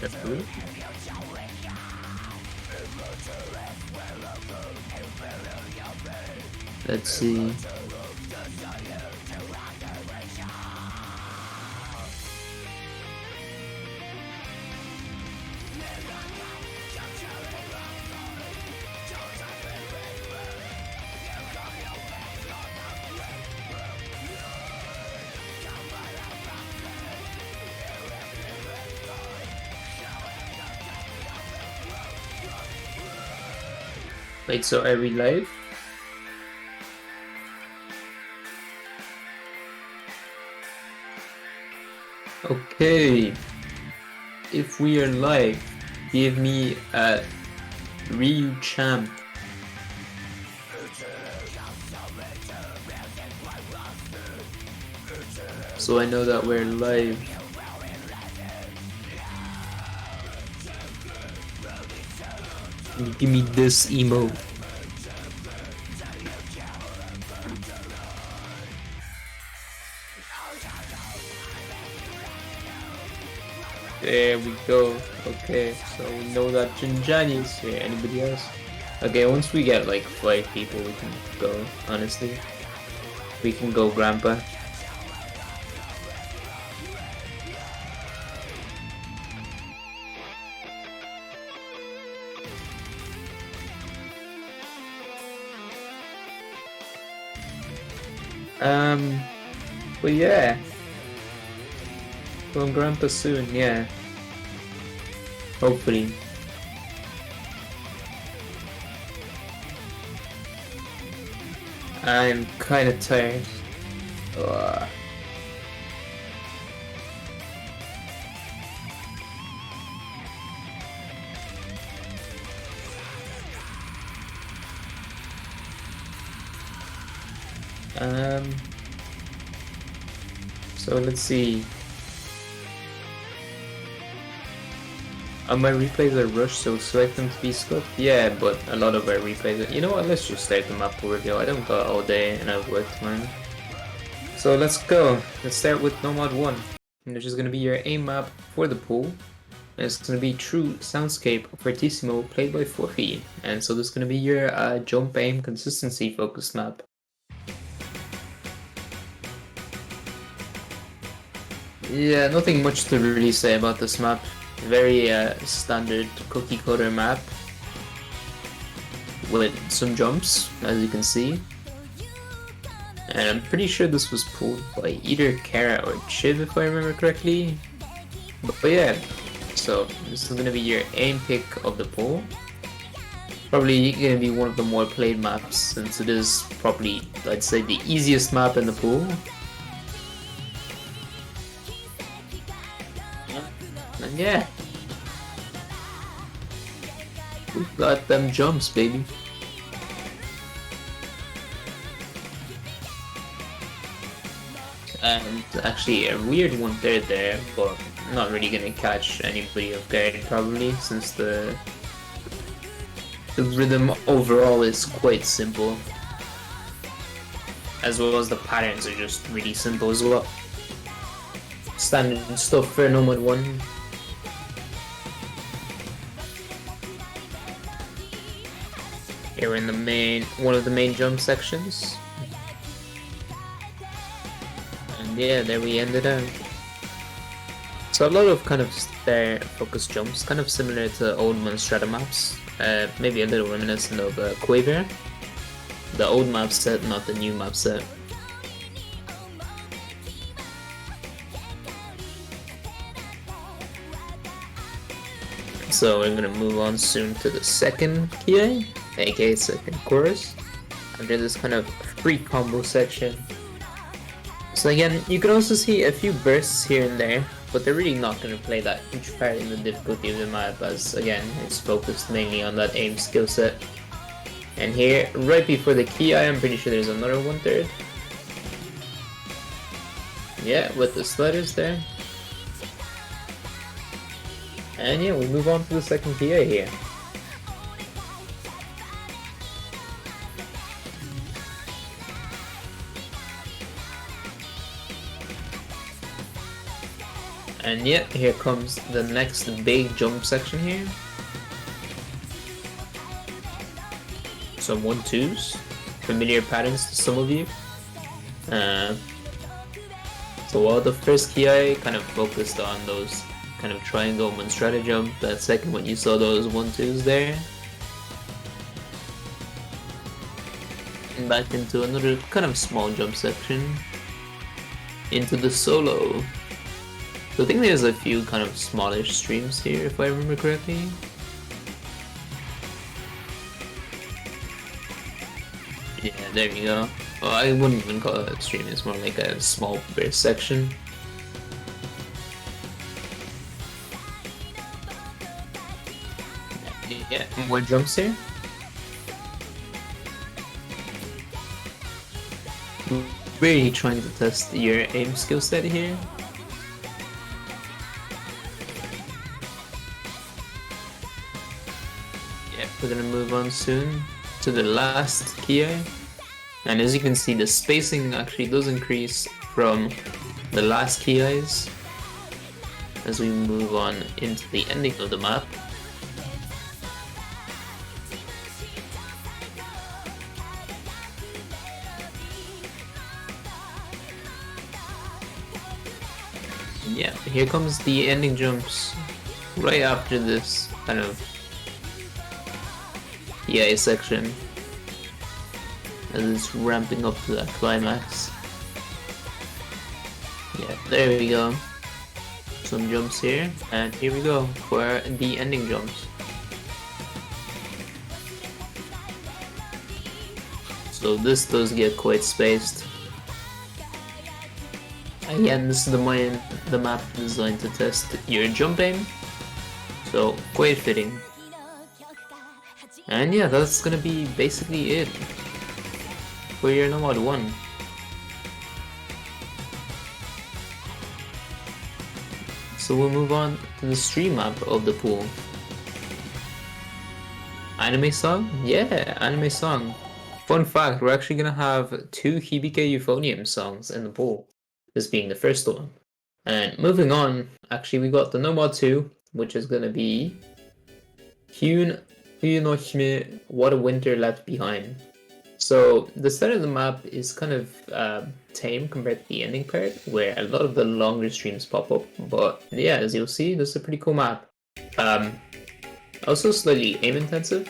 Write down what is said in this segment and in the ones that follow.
Carefully. Let's see. Wait, so are we live? Okay. If we are live, give me a Ryu champ. So I know that we're live. Give me this emo. There we go. Okay, so we know that Jinjani is here. Anybody else? Okay, once we get like 5 people, we can go, honestly. We can go, Grandpa. But yeah. Well, Grandpa soon, yeah. Hopefully. I'm kinda tired. Ugh. So let's see. My replays are rushed, so select them to be skipped. Yeah, but a lot of our replays are... You know what, let's just start the Mappool review. I don't got all day and I've worked tomorrow. So let's go. Let's start with Nomad 1. And which is going to be your aim map for the pool. And it's going to be True Soundscape Fortissimo played by Forfy. And so this is going to be your jump aim consistency focused map. Yeah, nothing much to really say about this map. Very standard cookie cutter map with some jumps, as you can see. And I'm pretty sure this was pulled by either Kara or Chiv, if I remember correctly. But yeah, so this is gonna be your aim pick of the pool. Probably gonna be one of the more played maps, since it is probably, I'd say, the easiest map in the pool. And yeah, we got them jumps, baby. And actually a weird 1/3 there, but not really gonna catch anybody off guard probably, since the rhythm overall is quite simple, as well as the patterns are just really simple as well. Standard stuff for Nomad 1. Here we're in the one of the main jump sections. And yeah, there we ended up. So a lot of kind of stair focused jumps, kind of similar to old Monstrata maps. Maybe a little reminiscent of Quaver. The old map set, not the new map set. So we're gonna move on soon to the second key, aka second chorus, under this kind of free combo section. So again, you can also see a few bursts here and there, but they're really not going to play that huge part in the difficulty of the map, as again, it's focused mainly on that aim skill set. And here, right before the key, I'm pretty sure there's another 1/3. Yeah, with the sliders there. And yeah, we move on to the second PA here. And yeah, here comes the next big jump section here. Some 1-2s, familiar patterns to some of you. So while the first key I kind of focused on those kind of triangle monstrata jump, that second one you saw those 1-2s there. And back into another kind of small jump section. Into the solo. So I think there's a few kind of smallish streams here if I remember correctly. Yeah, there you go. Well, I wouldn't even call it a stream, it's more like a small burst section. Yeah, more jumps here. Really trying to test your aim skill set here. Yeah, we're gonna move on soon to the last key. And as you can see, the spacing actually does increase from the last key eyes as we move on into the ending of the map. Yeah, here comes the ending jumps right after this kind of EA section as it's ramping up to that climax. Yeah, there we go. Some jumps here, and here we go for the ending jumps. So this does get quite spaced. Again, this is the map designed to test your jump aim, so quite fitting. And yeah, that's gonna be basically it for your Nomad 1. So we'll move on to the stream map of the pool. Anime song? Yeah, anime song. Fun fact, we're actually gonna have 2 Hibike Euphonium songs in the pool, this being the first one. And moving on, actually we got the Nomad 2, which is gonna be Hyun no Hime, What a Winter Left Behind. So the start of the map is kind of tame compared to the ending part, where a lot of the longer streams pop up. But yeah, as you'll see, this is a pretty cool map. Also slightly aim intensive,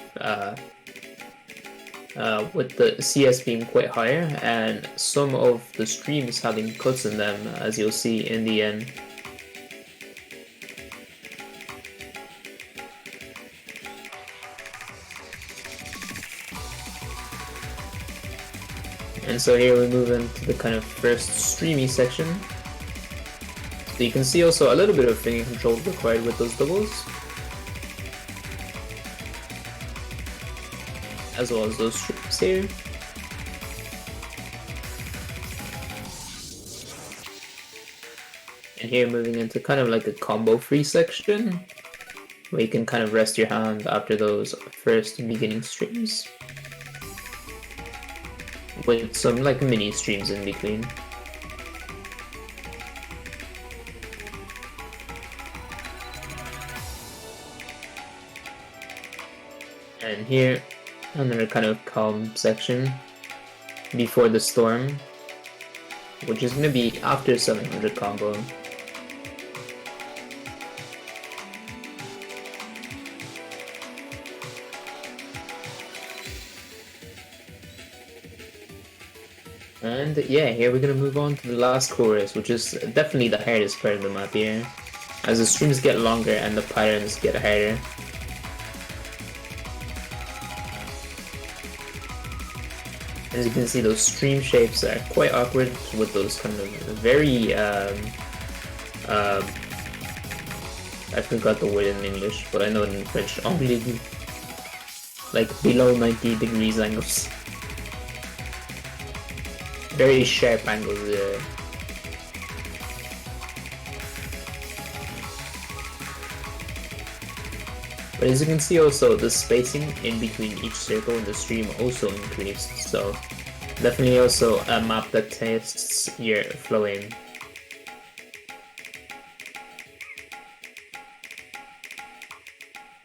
with the CS being quite higher, and some of the streams having cuts in them, as you'll see in the end. And so here we move into the kind of first streamy section. So you can see also a little bit of finger control required with those doubles, as well as those streams here. And here moving into kind of like a combo free section, where you can kind of rest your hand after those first beginning streams, with some like mini streams in between. And here, another kind of calm section before the storm, which is going to be after 700 combo. And yeah, here we're gonna move on to the last chorus, which is definitely the hardest part of the map here, as the streams get longer and the patterns get harder. As you can see, those stream shapes are quite awkward with those kind of very I forgot the word in English, but I know it in French, ambigu, like below 90 degrees angles. Very sharp angles there. But as you can see also, the spacing in between each circle in the stream also increased, so definitely also a map that tests your flow aim.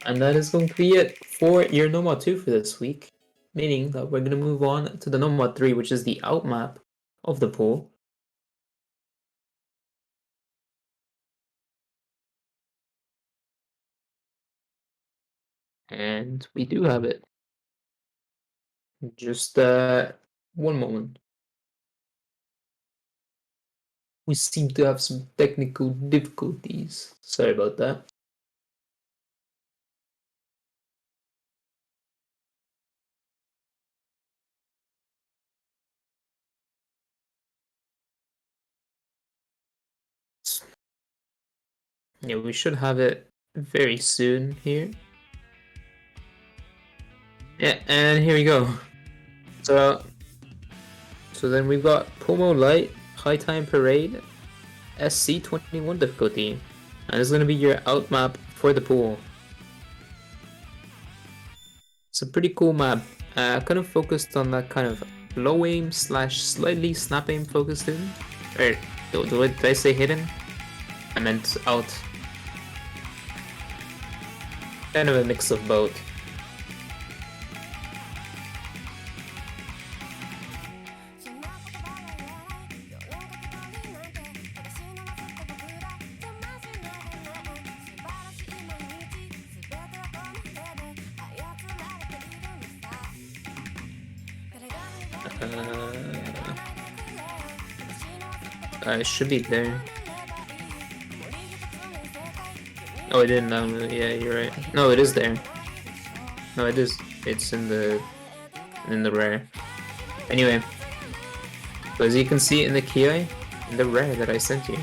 And that is going to be it for your No Mod 2 for this week. Meaning that we're going to move on to the No Mod 3, which is the out map of the pool. And we do have it. Just one moment. We seem to have some technical difficulties. Sorry about that. Yeah, we should have it very soon here. Yeah, and here we go. So then we've got Pomo Light, High Time Parade, SC21 difficulty. And it's gonna be your out map for the pool. It's a pretty cool map. Kind of focused on that kind of low aim / slightly snap aim focused in. Or did I say hidden? I meant out. Kind of a mix of both. It should be there. Oh, I didn't know. Yeah, you're right. No, it is there. No, it is. It's in the rare. Anyway, so as you can see in the key, in the rare that I sent you.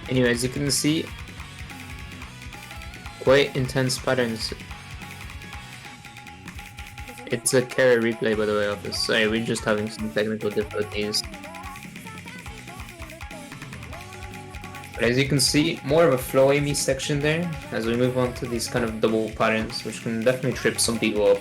Anyway, as you can see, quite intense patterns. It's a carry replay, by the way, of this. Sorry, we're just having some technical difficulties. But as you can see, more of a flow aimy section there, as we move on to these kind of double patterns, which can definitely trip some people up.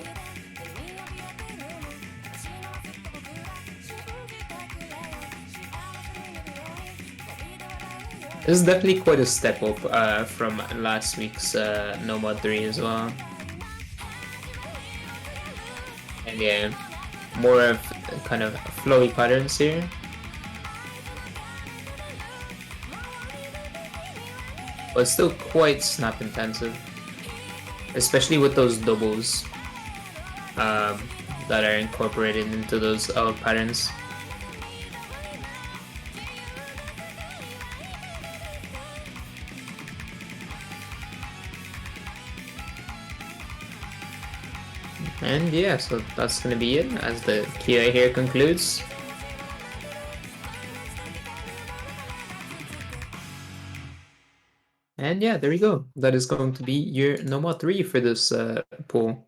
This is definitely quite a step up from last week's No Mod 3 as well. And yeah, more of kind of flowy patterns here. But still quite snap intensive. Especially with those doubles that are incorporated into those out patterns. And yeah, so that's gonna be it as the QA here concludes. And yeah, there we go. That is going to be your No Mod 3 for this pool.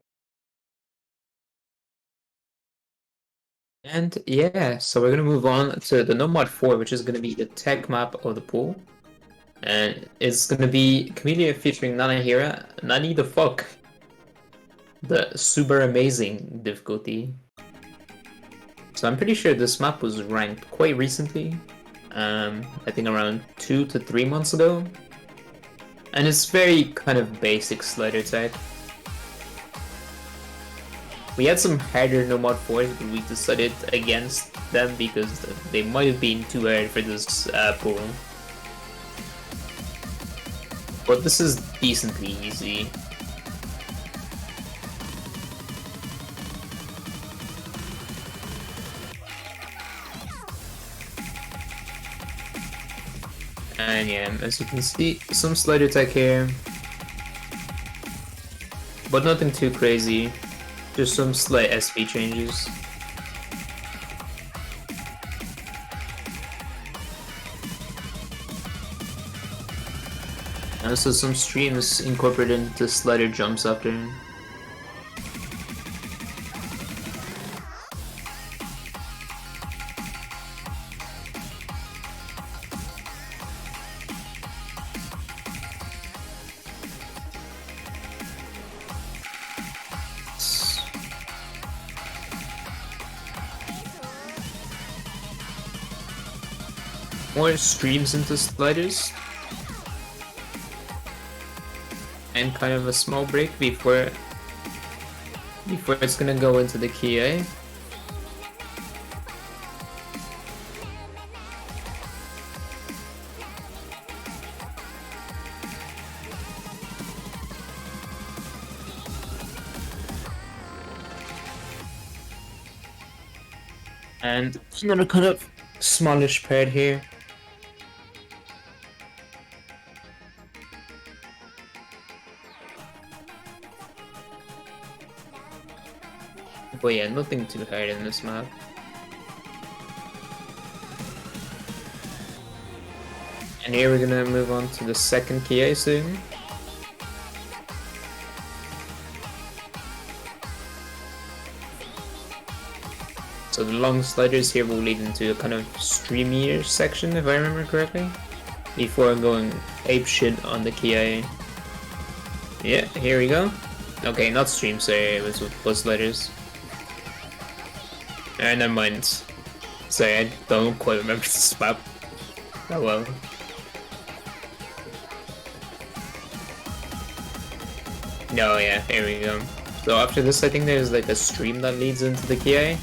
And yeah, so we're gonna move on to the No Mod 4, which is gonna be the tech map of the pool. And it's gonna be Camellia featuring Nanahira. Nani the fuck? The super amazing difficulty. So I'm pretty sure this map was ranked quite recently. I think around 2 to 3 months ago. And it's very kind of basic slider type. We had some harder No Mod 4s, but we decided against them because they might have been too hard for this pool. But this is decently easy. And yeah, as you can see, some slider tech here. But nothing too crazy. Just some slight SP changes. And also some streams incorporated into slider jumps after. more streams into sliders. And kind of a small break before it's gonna go into the key A. And another kind of smallish pad here. But yeah, nothing too hard in this map. And here we're gonna move on to the second key A soon. So the long sliders here will lead into a kind of streamier section, if I remember correctly, before going apeshit on the key A. Yeah, here we go. Okay, not stream, sorry, it was with plus sliders. Never mind. Sorry, I don't quite remember this map. Oh well. No, yeah, here we go. So after this, I think there's like a stream that leads into the key A.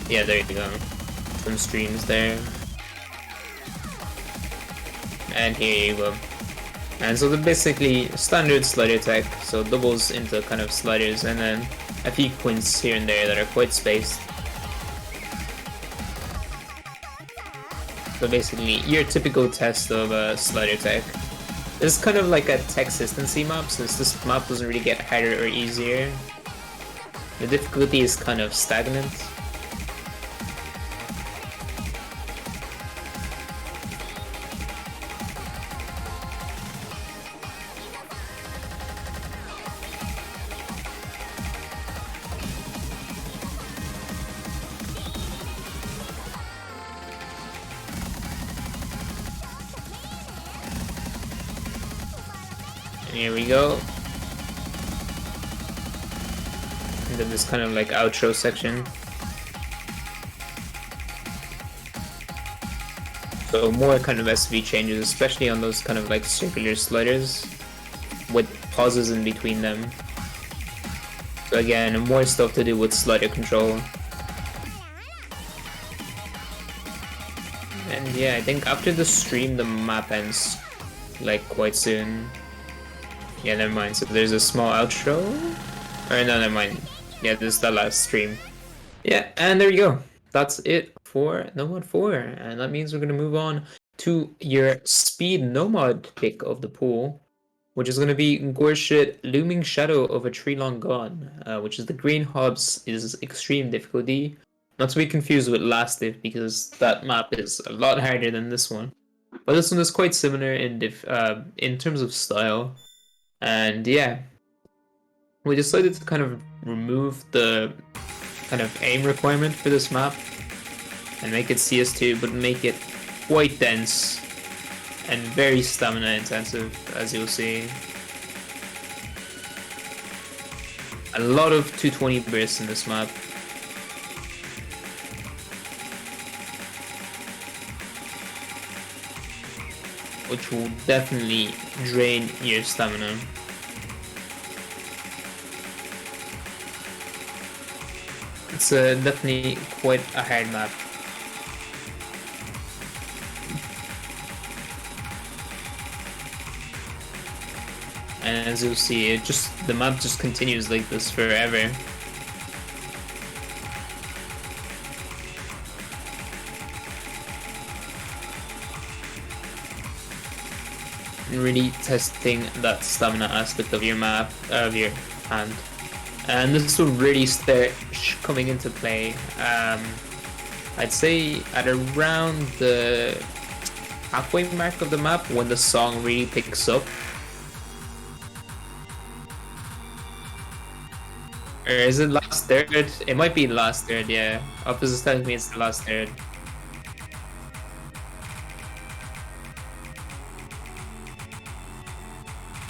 Yeah, there you go. Some streams there. And here you go. And so they're basically standard slider tech, so doubles into kind of sliders, and then a few quints here and there that are quite spaced. So basically, your typical test of a slider tech. This is kind of like a consistency map, since this map doesn't really get harder or easier. The difficulty is kind of stagnant. And here we go. And then this kind of like outro section. So more kind of SV changes, especially on those kind of like circular sliders with pauses in between them. So again, more stuff to do with slider control. And yeah, I think after the stream the map ends like quite soon. Yeah, never mind. So there's a small outro. Or no, never mind. Yeah, this is the last stream. Yeah, and there you go. That's it for Nomad 4. And that means we're going to move on to your speed Nomad pick of the pool, which is going to be Gorshit Looming Shadow of a Tree Long Gone, which is the Green Hobbs is extreme difficulty. Not to be confused with Last If, because that map is a lot harder than this one. But this one is quite similar in terms of style. And yeah, we decided to kind of remove the kind of aim requirement for this map and make it CS2, but make it quite dense and very stamina intensive, as you'll see. A lot of 220 bursts in this map. Which will definitely drain your stamina. It's definitely quite a hard map. And as you'll see, the map just continues like this forever. Really testing that stamina aspect of your map, of your hand. And this will really start coming into play, I'd say at around the halfway mark of the map, when the song really picks up. Or is it last third? It might be last third, yeah. Opus is telling me it's the last third.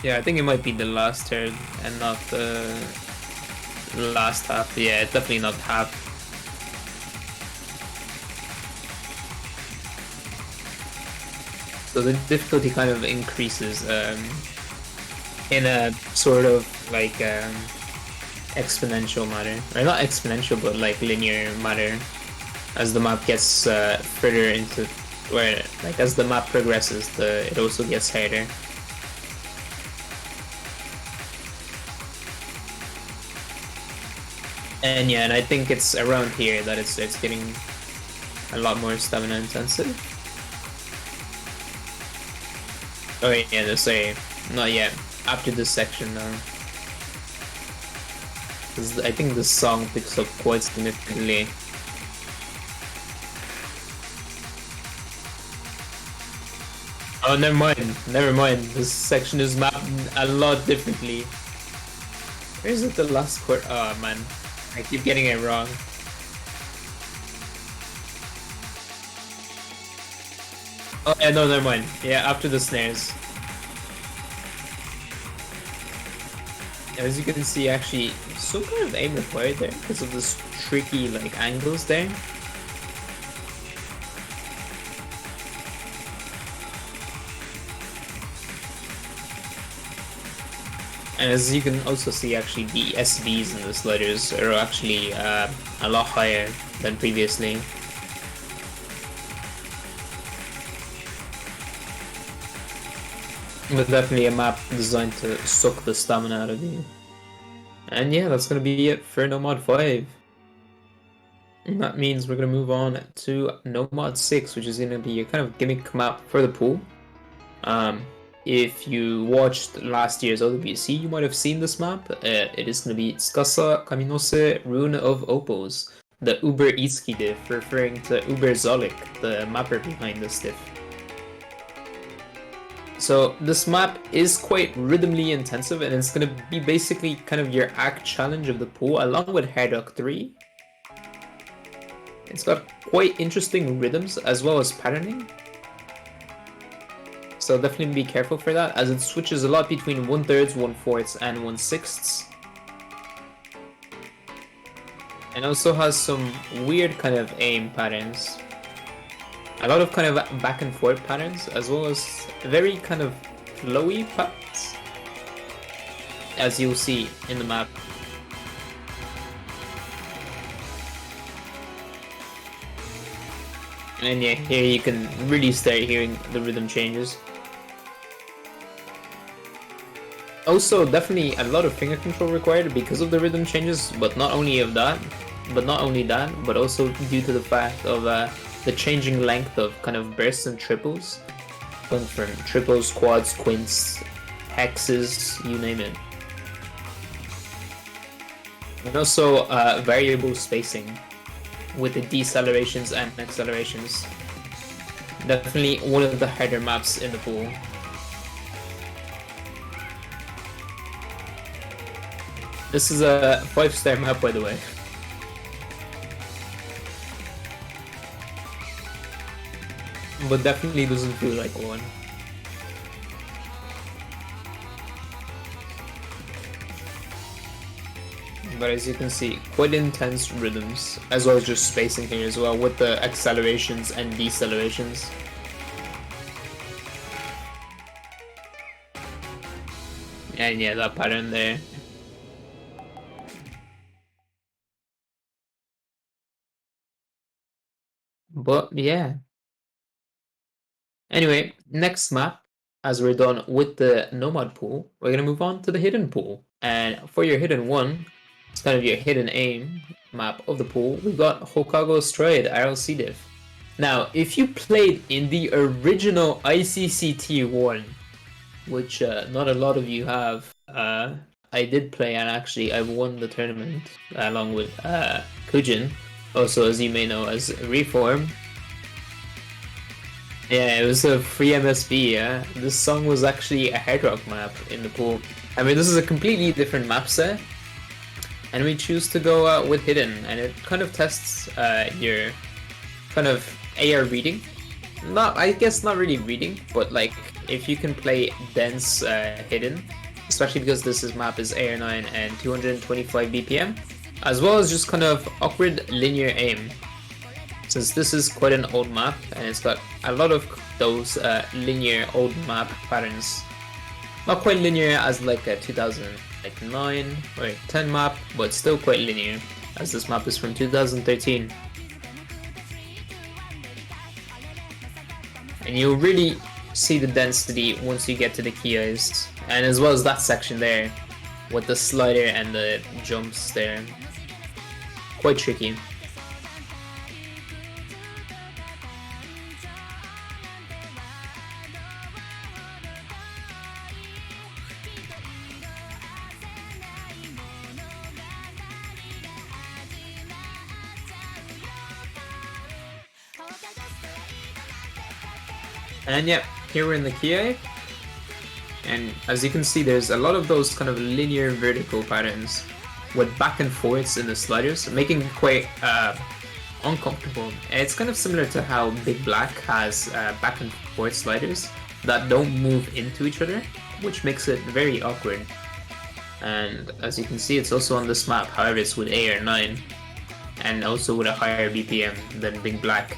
Yeah, I think it might be the last third and not the last half. Yeah, definitely not half. So the difficulty kind of increases in a sort of like exponential manner, or not exponential, but like linear manner, as the map gets further into where, like, as the map progresses, it also gets harder. And yeah, and I think it's around here that it's getting a lot more stamina intensive. Oh yeah, no, sorry, not yet. After this section though. I think the song picks up quite significantly. Oh, never mind. Never mind. This section is mapped a lot differently. Where is it the last quarter? Oh man, I keep getting it wrong. Oh yeah, no, never mind. Yeah, after the snares. As you can see, actually, so kind of aim required there because of this tricky like angles there. And as you can also see, actually, the SVs in the sliders are actually a lot higher than previously. But definitely a map designed to suck the stamina out of you. And yeah, that's gonna be it for No Mod 5. And that means we're gonna move on to No Mod 6, which is gonna be a kind of gimmick map for the pool. If you watched last year's OWC, you might have seen this map. It is gonna be Tsukasa Kaminose Rune of Opos, the Uber Itsuki diff, referring to Uber Zolik, the mapper behind this diff. So this map is quite rhythmly intensive, and it's going to be basically kind of your act challenge of the pool along with Hair Duck 3. It's got quite interesting rhythms as well as patterning. So definitely be careful for that, as it switches a lot between 1/3, 1/4, and 1/6. And also has some weird kind of aim patterns. A lot of kind of back and forth patterns, as well as very kind of flowy patterns, as you'll see in the map. And yeah, here you can really start hearing the rhythm changes. Also, definitely a lot of finger control required because of the rhythm changes, but not only that, but also due to the fact of the changing length of kind of bursts and triples, going from triples, quads, quints, hexes, you name it. And also variable spacing with the decelerations and accelerations. Definitely one of the harder maps in the pool. This is a 5-star map, by the way. But definitely doesn't feel like one. But as you can see, quite intense rhythms, as well as just spacing here as well, with the accelerations and decelerations. And yeah, that pattern there. But yeah. Anyway, next map, as we're done with the Nomad pool, we're gonna move on to the hidden pool. And for your hidden one, it's kind of your hidden aim map of the pool, we've got Hokago Stride RLC diff. Now, if you played in the original ICC4, which not a lot of you have, I did play, and actually I won the tournament along with Kujin, also as you may know as Reform. Yeah, it was a free MSB, yeah. This song was actually a Hard Rock map in the pool. I mean, this is a completely different map set, and we choose to go with Hidden, and it kind of tests your kind of AR reading. I guess not really reading, but like if you can play dense Hidden, especially because this map is AR9 and 225 BPM, as well as just kind of awkward linear aim. Since this is quite an old map and it's got a lot of those linear old map patterns. Not quite linear as like a 2009 or 10 map, but still quite linear, as this map is from 2013. And you'll really see the density once you get to the Kias, and as well as that section there, with the slider and the jumps there. Quite tricky. And yeah, here we're in the Kia, and as you can see, there's a lot of those kind of linear vertical patterns with back and forths in the sliders, making it quite uncomfortable. And it's kind of similar to how Big Black has back and forth sliders that don't move into each other, which makes it very awkward. And as you can see, it's also on this map, however it's with AR9 and also with a higher BPM than Big Black.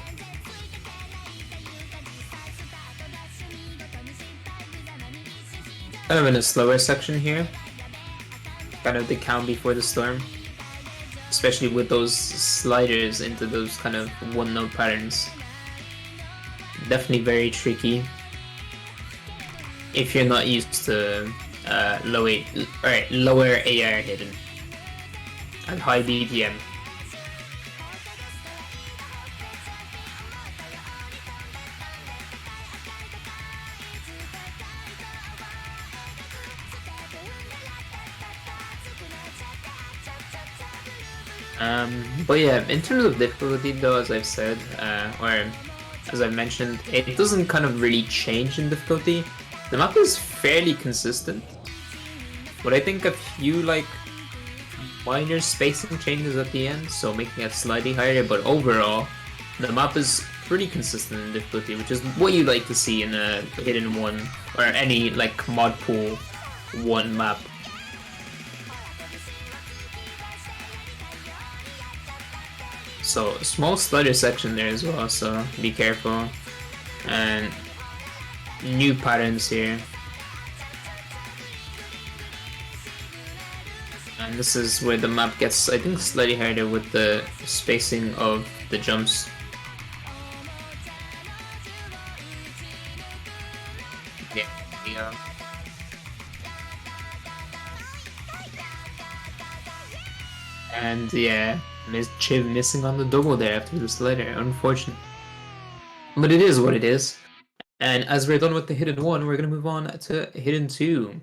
Kind of in a slower section here, kind of the calm before the storm, especially with those sliders into those kind of one-note patterns. Definitely very tricky if you're not used to lower AR hidden and high BPM. But yeah, in terms of difficulty though, as I've said, or as I've mentioned, it doesn't kind of really change in difficulty. The map is fairly consistent, but I think a few like minor spacing changes at the end, so making it slightly higher, but overall, the map is pretty consistent in difficulty, which is what you like to see in a Hidden 1 or any like Mappool 1 map. So small slider section there as well, so be careful. And new patterns here. And this is where the map gets, I think, slightly harder with the spacing of the jumps. Yeah. And yeah, Chiv missing on the double there after the slider, unfortunate. But it is what it is. And as we're done with the Hidden 1, we're going to move on to Hidden 2.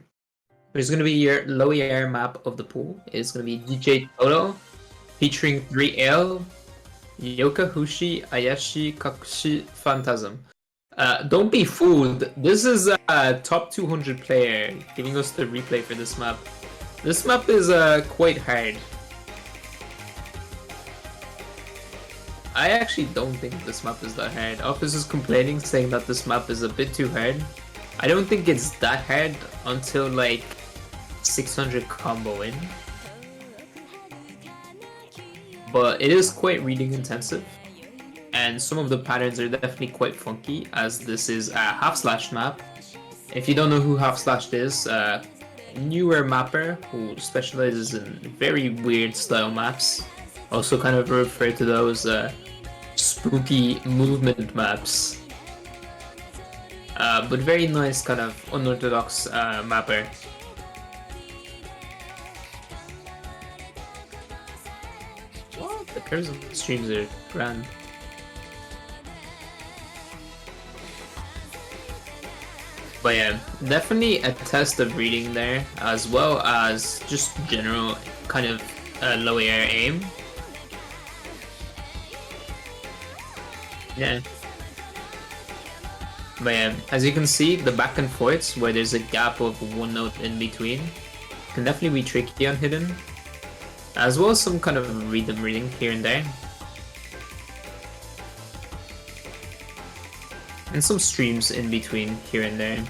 There's going to be your low air map of the pool. It's going to be DJ Toto, featuring 3L, Yoka Hushi, Ayashi, Kakushi, Phantasm. Don't be fooled. This is a top 200 player giving us the replay for this map. This map is quite hard. I actually don't think this map is that hard. Office is complaining, saying that this map is a bit too hard. I don't think it's that hard until like 600 combo in. But it is quite reading intensive. And some of the patterns are definitely quite funky, as this is a half slash map. If you don't know who half slashed is, newer mapper who specializes in very weird style maps. Also kind of refer to those spooky movement maps. But very nice kind of unorthodox mapper. What? The curves of the streams are grand. But yeah, definitely a test of reading there, as well as just general kind of low air aim. Yeah. But yeah, as you can see, the back and forths, where there's a gap of one note in between, can definitely be tricky on Hidden. As well as some kind of rhythm reading here and there. And some streams in between here and there.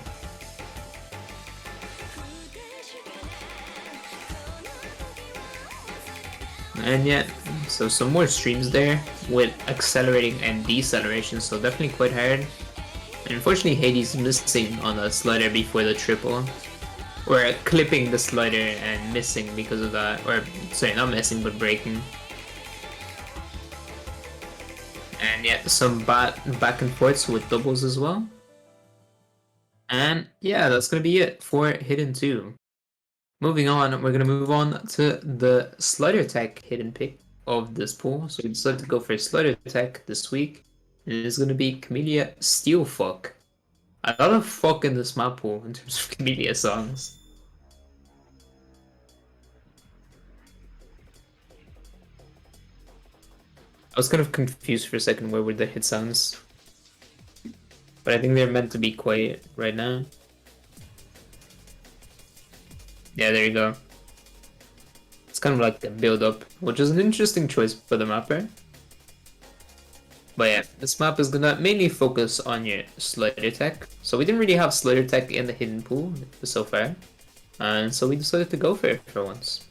And yeah, so some more streams there with accelerating and deceleration, so definitely quite hard. Unfortunately, Hades missing on a slider before the triple. Or clipping the slider and missing because of that. Or, sorry, not missing, but breaking. And yeah, some back and forths with doubles as well. And yeah, that's gonna be it for Hidden 2. Moving on, we're gonna move on to the slider tech hidden pick of this pool. So we decided to go for slider tech this week. And it is gonna be Camellia Steelfuck. A lot of fuck in this map pool in terms of Camellia songs. I was kind of confused for a second where were the hit sounds. But I think they're meant to be quiet right now. Yeah, there you go. It's kind of like a build-up, which is an interesting choice for the mapper. But yeah, this map is gonna mainly focus on your slider tech. So we didn't really have slider tech in the hidden pool so far. And so we decided to go for it for once.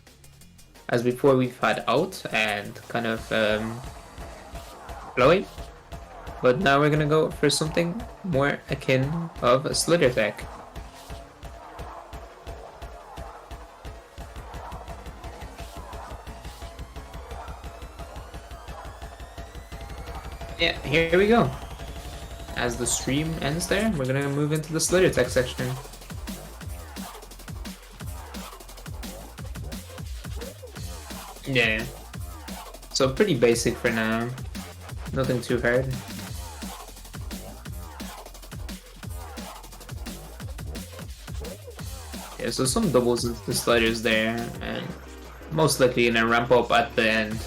As before, we've had out and kind of flowy. But now we're gonna go for something more akin of a slider tech. Yeah, here we go. As the stream ends there, we're gonna move into the slider tech section. Yeah. So pretty basic for now. Nothing too hard. Yeah, so some doubles with the sliders there, and most likely gonna ramp up at the end.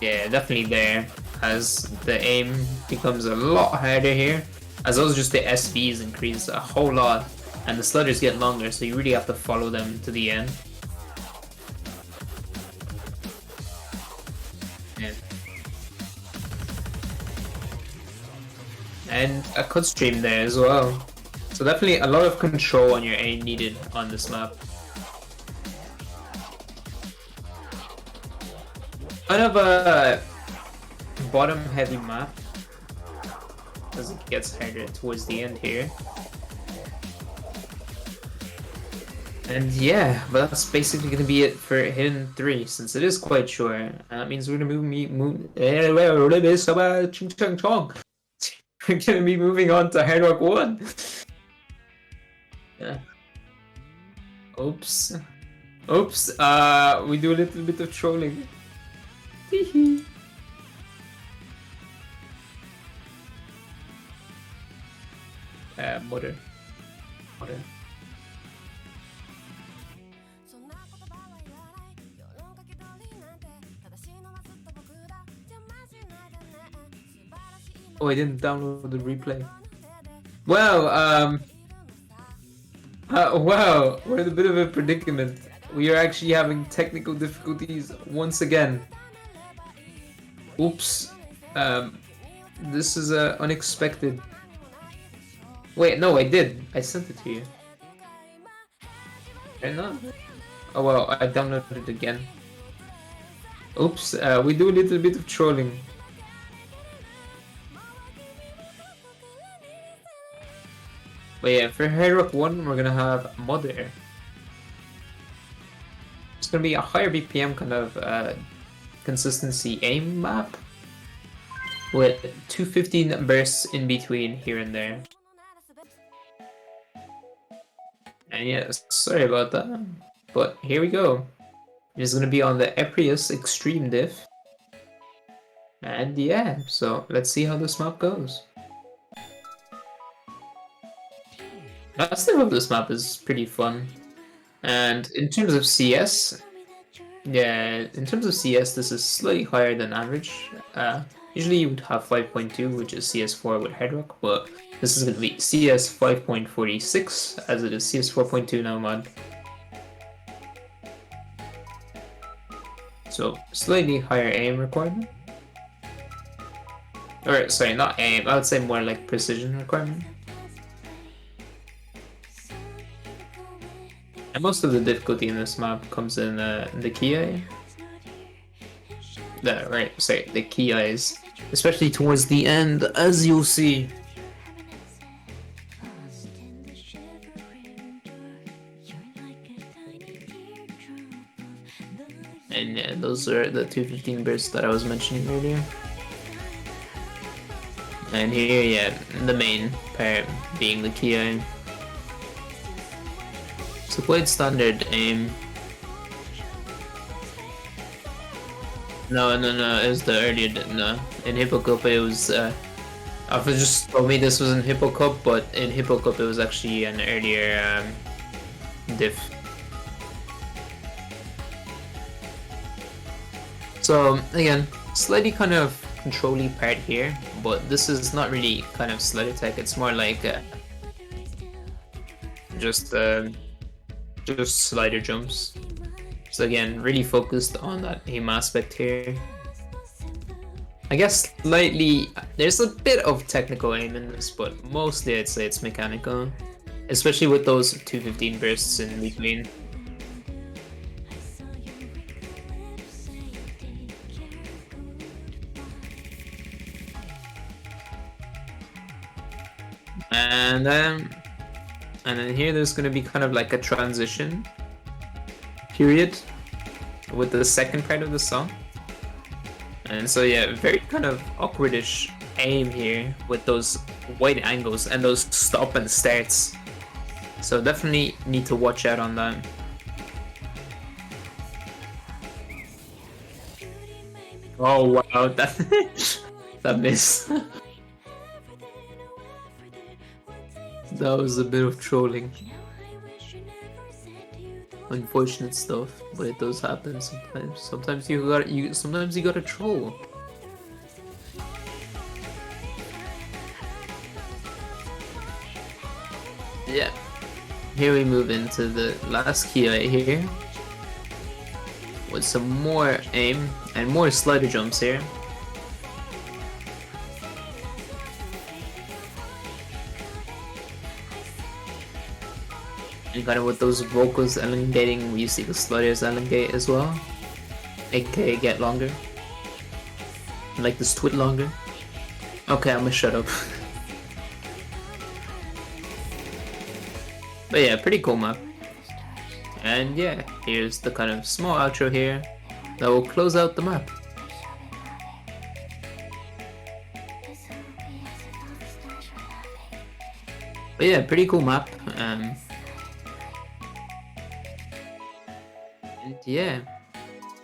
Yeah, definitely there, as the aim becomes a lot harder here, as also just the SVs increase a whole lot, and the sliders get longer, so you really have to follow them to the end. Yeah. And a cut stream there as well. So definitely a lot of control on your aim needed on this map. Kind of a bottom heavy map as it gets harder towards the end here. And yeah, but that's basically gonna be it for Hidden 3 since it is quite short. And that means we're gonna we're gonna be moving on to Hard Rock 1. Yeah. Oops. Oops. We do a little bit of trolling. Mother. Oh, I didn't download the replay. Well, wow, we're in a bit of a predicament. We are actually having technical difficulties once again. Oops. This is unexpected. Wait, no, I did. I sent it to you. Did I not? Oh well, I downloaded it again. Oops, we do a little bit of trolling. But yeah, for Hard Rock 1, we're gonna have Mother. It's gonna be a higher BPM kind of consistency aim map with 215 bursts in between here and there. And yeah, sorry about that, but here we go. It's gonna be on the Eprius Extreme Diff. And yeah, so let's see how this map goes. Last thing of this map is pretty fun. And in terms of CS, yeah, in terms of CS, this is slightly higher than average. Usually you would have 5.2, which is CS4 with Hard Rock, but this is going to be CS 5.46, as it is CS 4.2 now mod. So, slightly higher aim requirement. Or, sorry, not aim, I would say more like precision requirement. And most of the difficulty in this map comes in the Kia. The key eyes. especially towards the end, as you'll see. And yeah, those are the 215 bursts that I was mentioning earlier. And here, yeah, the main part being the key aim. So quite standard aim. No, it was the earlier, no. In Hippo Cup it was, Alpha just told me this was in Hippo Cup, but in Hippo Cup it was actually an earlier diff. So again, slightly kind of control-y part here, but this is not really kind of slide attack, it's more like just slider jumps. So again, really focused on that aim aspect here. I guess slightly, there's a bit of technical aim in this, but mostly I'd say it's mechanical. Especially with those 215 bursts in between. And then here there's gonna be kind of like a transition period with the second part of the song. And so yeah, very kind of awkwardish aim here with those wide angles and those stop and starts. So definitely need to watch out on that. Oh wow, that miss. That was a bit of trolling. Unfortunate stuff, but it does happen sometimes. Sometimes you gotta troll. Yeah. Here we move into the last key right here. With some more aim and more slider jumps here. And kind of with those vocals elongating, you see the sliders elongate as well. AKA get longer. Like this twit longer. Okay, I'm gonna shut up. But yeah, pretty cool map. And yeah, here's the kind of small outro here that will close out the map. But yeah, pretty cool map. And yeah,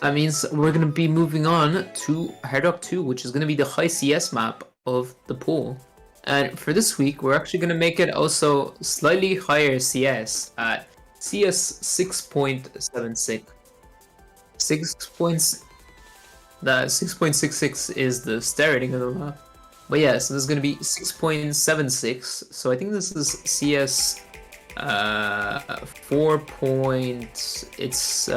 that means we're gonna be moving on to Hard Rock 2, which is gonna be the high CS map of the pool. And for this week, we're actually gonna make it also slightly higher CS at CS 6.76. 6.66 is the star rating of the map. But yeah, so this is gonna be 6.76. So I think this is CS 4. It's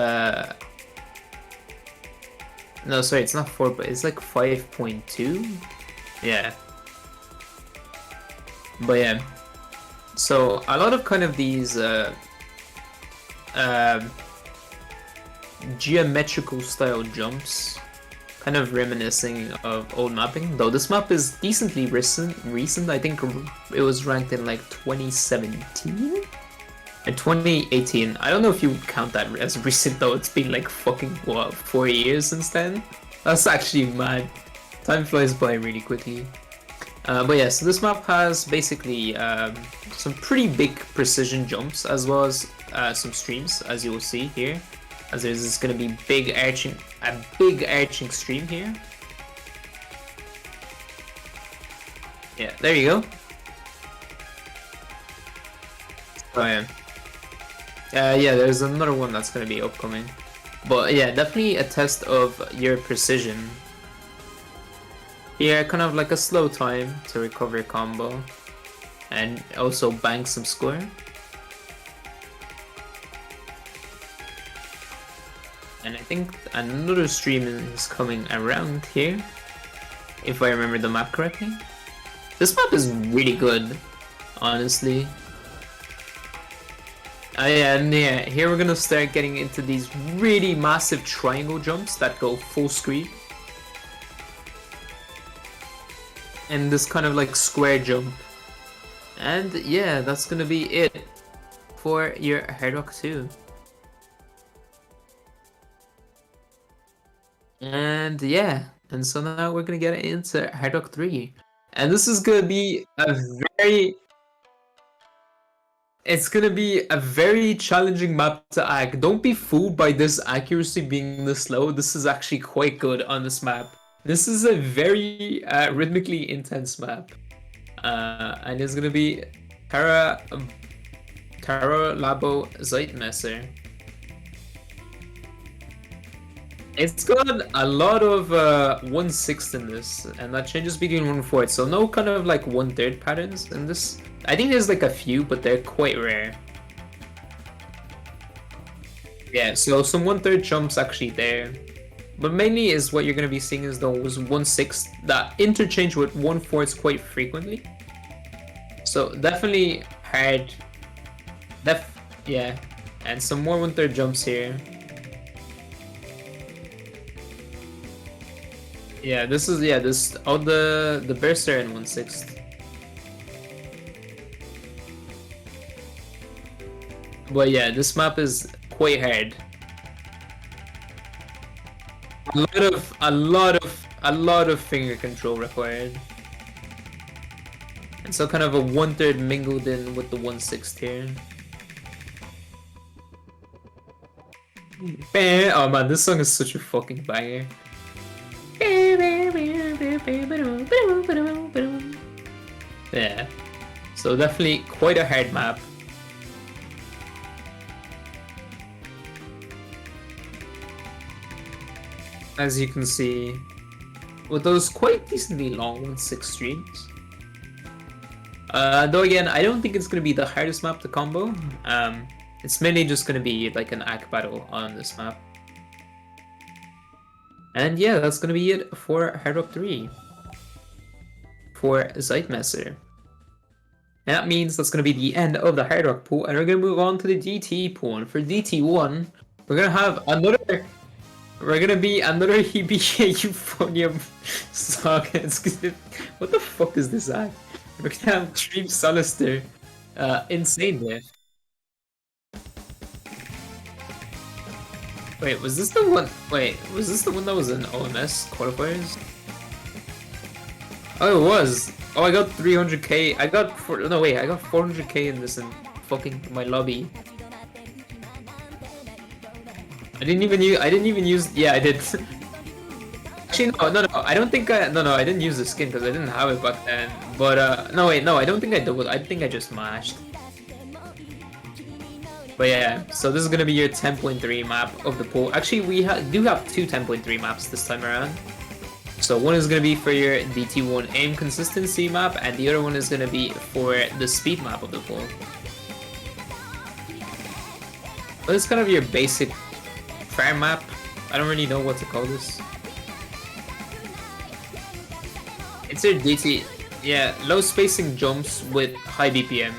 no, sorry, it's not 4, but it's like 5.2. Yeah. But yeah, so a lot of kind of these geometrical style jumps, kind of reminiscing of old mapping, though this map is decently recent. I think it was ranked in like 2017 and 2018. I don't know if you count that as recent though. It's been like fucking what, 4 years since then. That's actually mad. Time flies by really quickly. But yeah, so this map has basically some pretty big precision jumps as well as some streams, as you will see here. As there's going to be a big arching stream here. Yeah, there you go. Oh yeah. Yeah, there's another one that's going to be upcoming. But yeah, definitely a test of your precision. Here, kind of like a slow time to recover a combo. And also bank some score. And I think another stream is coming around here, if I remember the map correctly. This map is really good, honestly. And yeah, here we're gonna start getting into these really massive triangle jumps that go full screen. in this kind of like square jump. And yeah, that's gonna be it for your Hard Rock 2. And yeah, and so now we're gonna get into Hard Rock 3. And this is gonna be a very it's gonna be a very challenging map to act. Don't be fooled by this accuracy being this low. This is actually quite good on this map. This is a very rhythmically intense map. And it's gonna be Tara Labo Zeitmesser. It's got a lot of 1/6 in this, and that changes between 1/4. So no kind of like 1/3 patterns in this. I think there's like a few, but they're quite rare. Yeah, so some 1/3 jumps actually there. But mainly is what you're gonna be seeing is those 1/6 that interchange with 1/4 quite frequently. So definitely hard. Yeah. And some more 1/3 jumps here. Yeah, this all the bursts are in 1/6. But yeah, this map is quite hard. A lot of finger control required. And so kind of a 1/3 mingled in with the 1/6 here. Oh man, this song is such a fucking banger. Yeah. So definitely quite a hard map. As you can see, with those quite decently long 1/6 streams. Though again, I don't think it's gonna be the hardest map to combo. It's mainly just gonna be like an act battle on this map. And yeah, that's gonna be it for Hard Rock 3. For Zeitmesser. And that means that's gonna be the end of the Hard Rock pool, and we're gonna move on to the DT pool. And for DT1, we're gonna have another EBA Euphonium song. What the fuck is this act? We're gonna have Dream Solister. Insane there. Wait, was this the one? Wait, was this the one that was in OMS qualifiers? Oh, it was. Oh, I got 300k. I got 400k in this in fucking my lobby. I didn't even use. Yeah, I did. Actually, no. I don't think I didn't use the skin because I didn't have it back then. But no, wait, no, I don't think I doubled. I think I just mashed. But yeah, so this is gonna be your 10.3 map of the pool. Actually, we do have two 10.3 maps this time around. So one is gonna be for your DT1 aim consistency map, and the other one is gonna be for the speed map of the pool. But it's kind of your basic farm map. I don't really know what to call this. It's your DT, yeah, low spacing jumps with high BPM.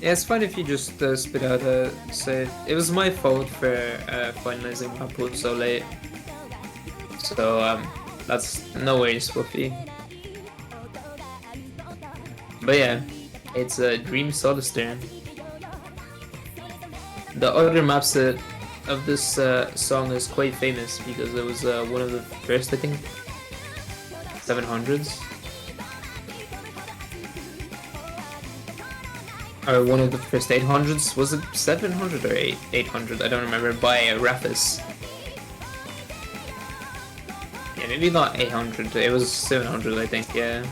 Yeah, it's fine if you just spit out a set. It was my fault for finalizing Mappool so late. So that's no worries, Fluffy. But yeah, it's a Dream Solister. The other maps of this song is quite famous because it was one of the first, I think, 700s. Or one of the first 800s. Was it 700 or 800? I don't remember. By Raphis. Yeah, maybe not 800. It was 700, I think. Yeah.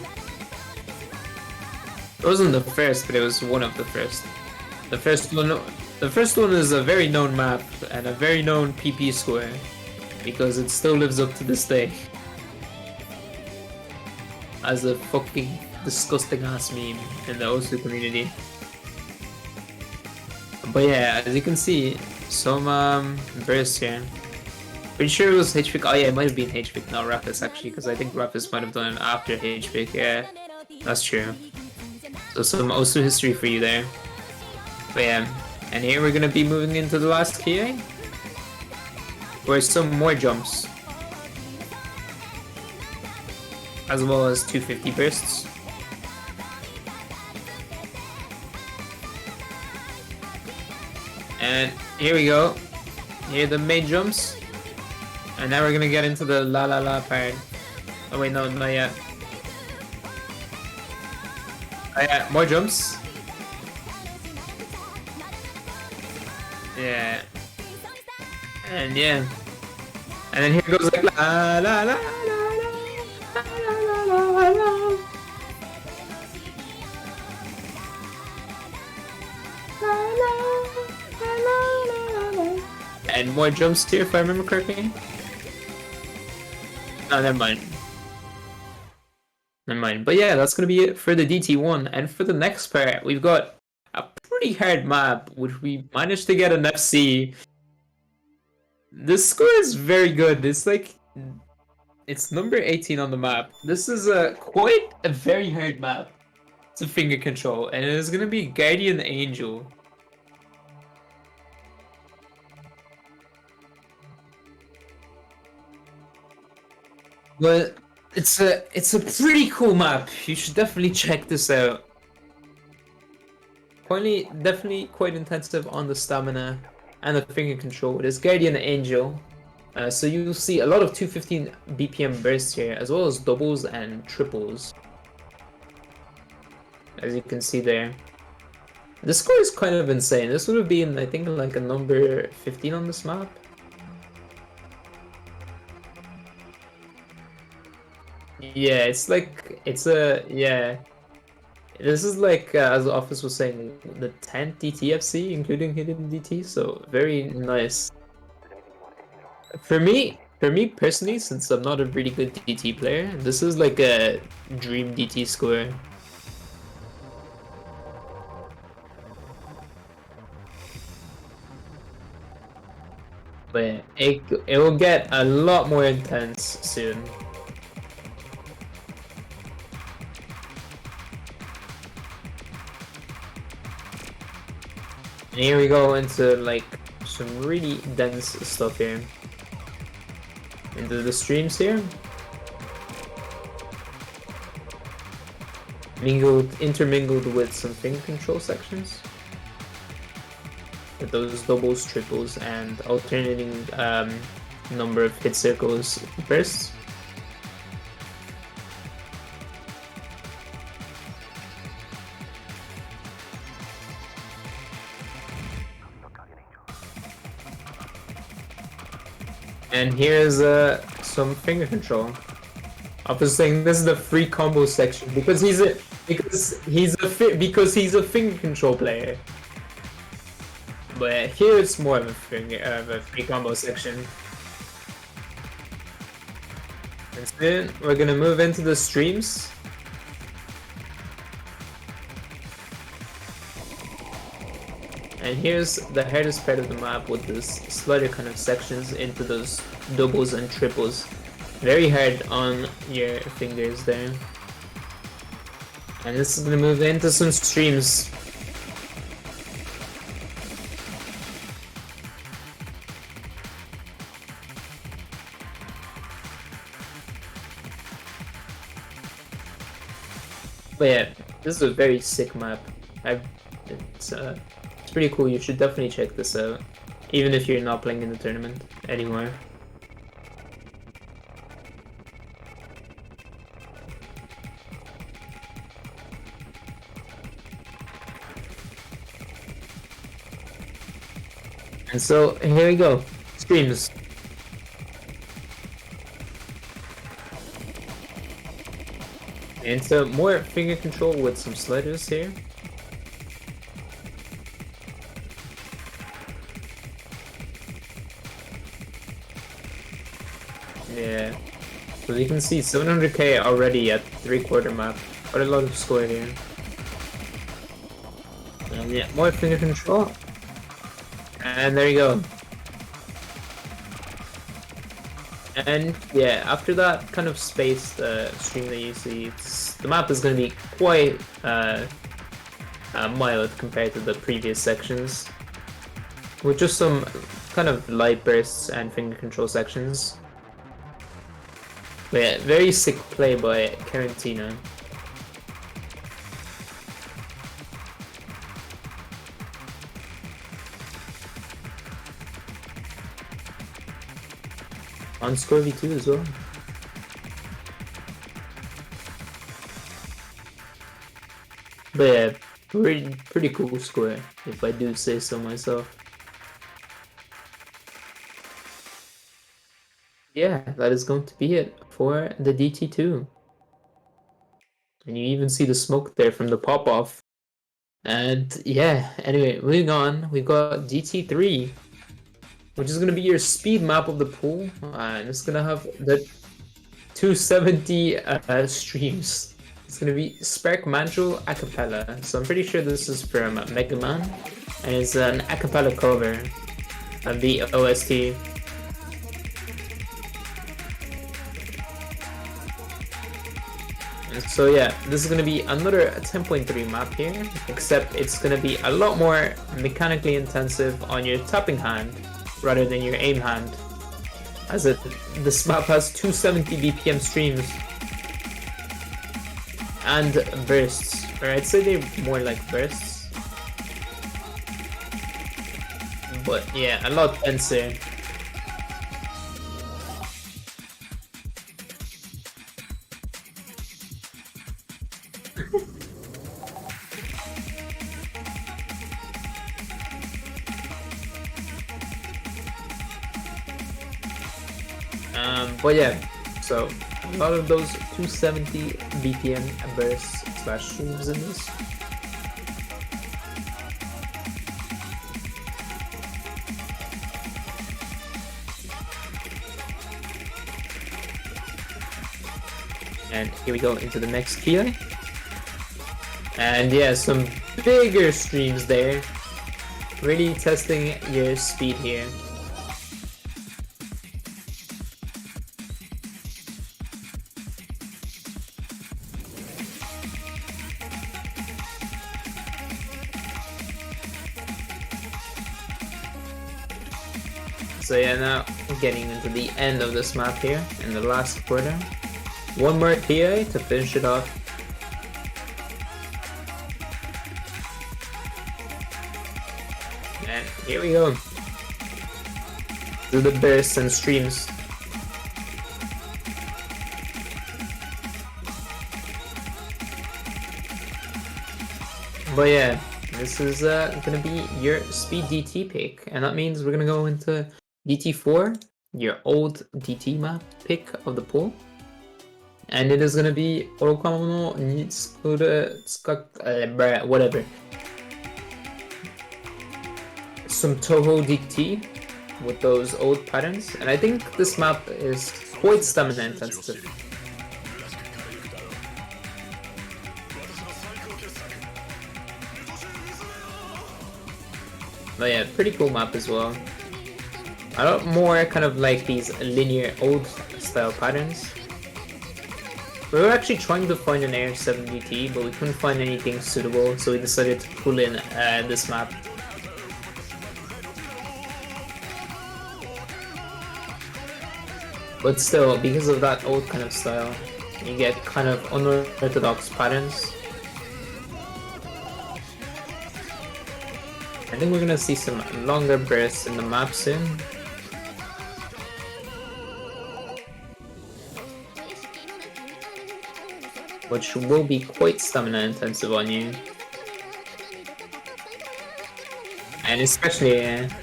It wasn't the first, but it was one of the first. The first one is a very known map and a very known PP score because it still lives up to this day as a fucking disgusting ass meme in the OSU community. But yeah, as you can see, some bursts here. Pretty sure it was HPIC. Oh yeah, it might have been HPIC, not Raphis actually, because I think Raphis might have done it after HPIC. Yeah, that's true. So some OSU history for you there. But yeah, And here we're gonna be moving into the last KA, where some more jumps, as well as 250 bursts. And here we go. Here are the main jumps. And now we're gonna get into the la la la part. Oh wait, no, not yet. Oh yeah, more jumps. Yeah. And yeah. And then here goes like la la la la la la la la la. And more jumps here if I remember correctly. Oh, never mind. Never mind. But yeah, that's gonna be it for the DT1. And for the next part, we've got a pretty hard map, which we managed to get an FC. The score is very good. It's like, it's number 18 on the map. This is quite a very hard map to finger control, and it is gonna be Guardian Angel. But it's a pretty cool map. You should definitely check this out. Definitely quite intensive on the stamina and the finger control. It is Guardian Angel. So you'll see a lot of 215 BPM bursts here, as well as doubles and triples. As you can see there. The score is kind of insane. This would have been, I think, like a number 15 on this map. Yeah, it's like, yeah. This is like, as the office was saying, the 10th DTFC, including hidden DT, so very nice. For me personally, since I'm not a really good DT player, this is like a dream DT score. But it will get a lot more intense soon. And here we go into like some really dense stuff here. Into the streams here. Intermingled with some finger control sections. With those doubles, triples, and alternating number of hit circles bursts. And here's some finger control. I was saying this is the free combo section because he's a finger control player. But here it's more of a free combo section. And soon we're gonna move into the streams. And here's the hardest part of the map with this slider kind of sections into those doubles and triples. Very hard on your fingers there. And this is gonna move into some streams. But yeah, this is a very sick map. It's pretty cool. You should definitely check this out, even if you're not playing in the tournament anymore. And so here we go, streams. And so more finger control with some sliders here. Yeah, so you can see 700k already at 3/4 map. Quite a lot of score here. And yeah, more finger control. And there you go. And yeah, after that kind of spaced stream that you see, the map is going to be quite mild compared to the previous sections. with just some kind of light bursts and finger control sections. But yeah, very sick play by Quarantina. On score V2 as well. But yeah, pretty cool score, if I do say so myself. Yeah, that is going to be it for the DT2. And you even see the smoke there from the pop-off. And yeah, anyway, moving on, we've got DT3, which is going to be your speed map of the pool. And it's going to have the 270 streams. It's going to be Spark Mantle Acapella. So I'm pretty sure this is from Mega Man. And it's an acapella cover of the OST. So yeah, this is going to be another 10.3 map here, except it's going to be a lot more mechanically intensive on your tapping hand rather than your aim hand, as this map has 270 BPM streams and bursts, or I'd say they're more like bursts, but yeah, a lot denser. But yeah, so a lot of those 270 BPM bursts / streams in this. And here we go into the next key. And yeah, some bigger streams there. Really testing your speed here. So yeah, now we're getting into the end of this map here in the last quarter. One more PA to finish it off. And here we go. Do the bursts and streams. But yeah, this is gonna be your speed DT pick, and that means we're gonna go into DT4, your old DT map pick of the pool. And it is gonna be whatever. Some Toho DT with those old patterns, and I think this map is quite stamina intensive. But yeah, pretty cool map as well. A lot more kind of like these linear old style patterns. We were actually trying to find an Air 7 DT, but we couldn't find anything suitable, so we decided to pull in this map. But still, because of that old kind of style, you get kind of unorthodox patterns. I think we're gonna see some longer bursts in the map soon. Which will be quite stamina intensive on you. And especially, and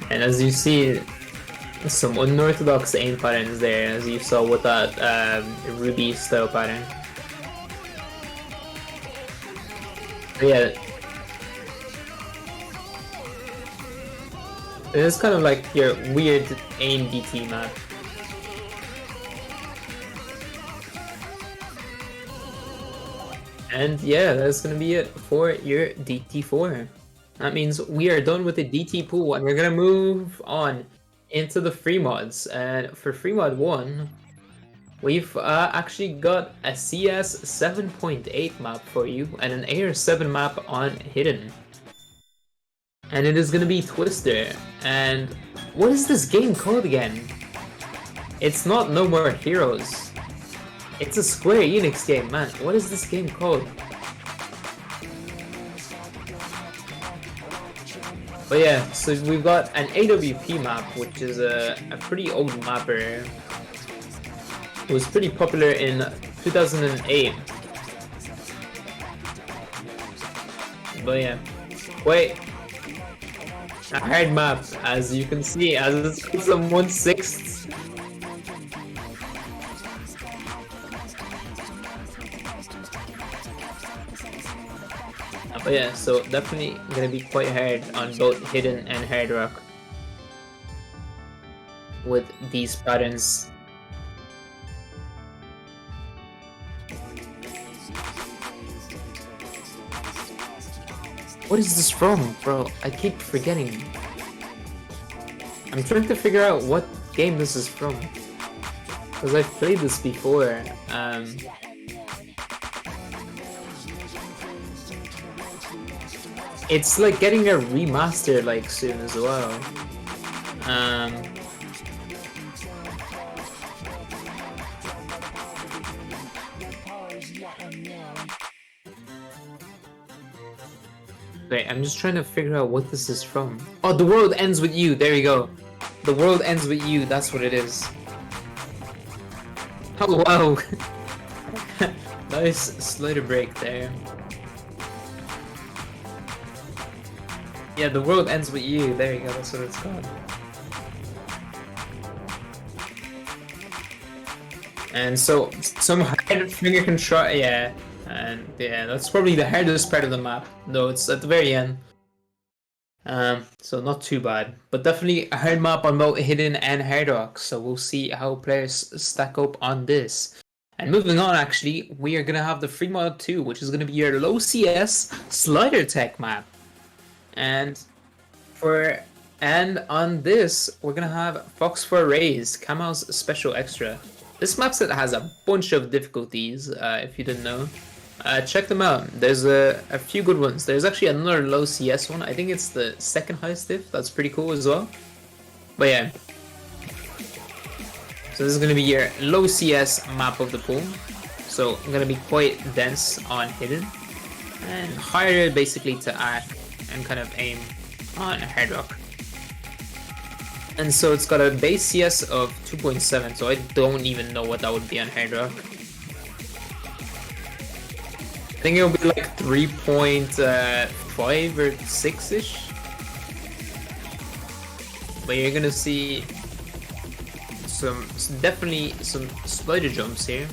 as you see, some unorthodox aim patterns there, as you saw with that Ruby style pattern. But yeah, it's kind of like your weird aim DT map. And yeah, that's gonna be it for your DT4. That means we are done with the DT pool, and we're gonna move on into the free mods. And for free mod 1, we've actually got a CS 7.8 map for you and an AR7 map on Hidden. And it is gonna be Twister. And what is this game called again? It's not No More Heroes. It's a Square Enix game, man. What is this game called? But yeah, so we've got an AWP map, which is a pretty old mapper. It was pretty popular in 2008. But yeah, wait. A hard map, as you can see, as it's some 1/6. But yeah, so definitely gonna be quite hard on both Hidden and Hard Rock with these patterns. What is this from, bro? I keep forgetting. I'm trying to figure out what game this is from. Because I've played this before. It's like getting a remaster like soon as well. Wait, I'm just trying to figure out what this is from. Oh, The World Ends With You. There you go. The World Ends With You. That's what it is. Oh, wow. Nice slider break there. Yeah, The World Ends With You. There you go. That's what it's called. And so, some hard finger control. Yeah. And yeah, that's probably the hardest part of the map, though it's at the very end. So not too bad, but definitely a hard map on both Hidden and Hard Rock. So we'll see how players stack up on this. And moving on, actually, we are gonna have the free mod 2, which is gonna be your low CS slider tech map. And on this, we're gonna have Fox 4 Rays, Camo's special extra. This map set has a bunch of difficulties, if you didn't know. Check them out. There's a few good ones. There's actually another low CS one. I think it's the second highest diff. That's pretty cool as well. But yeah. So this is going to be your low CS map of the pool. So I'm going to be quite dense on Hidden. And higher basically to act and kind of aim on Hard Rock. And so it's got a base CS of 2.7. So I don't even know what that would be on Hard Rock. I think it'll be like 3.5 or 6-ish. But you're gonna see definitely some slider jumps here.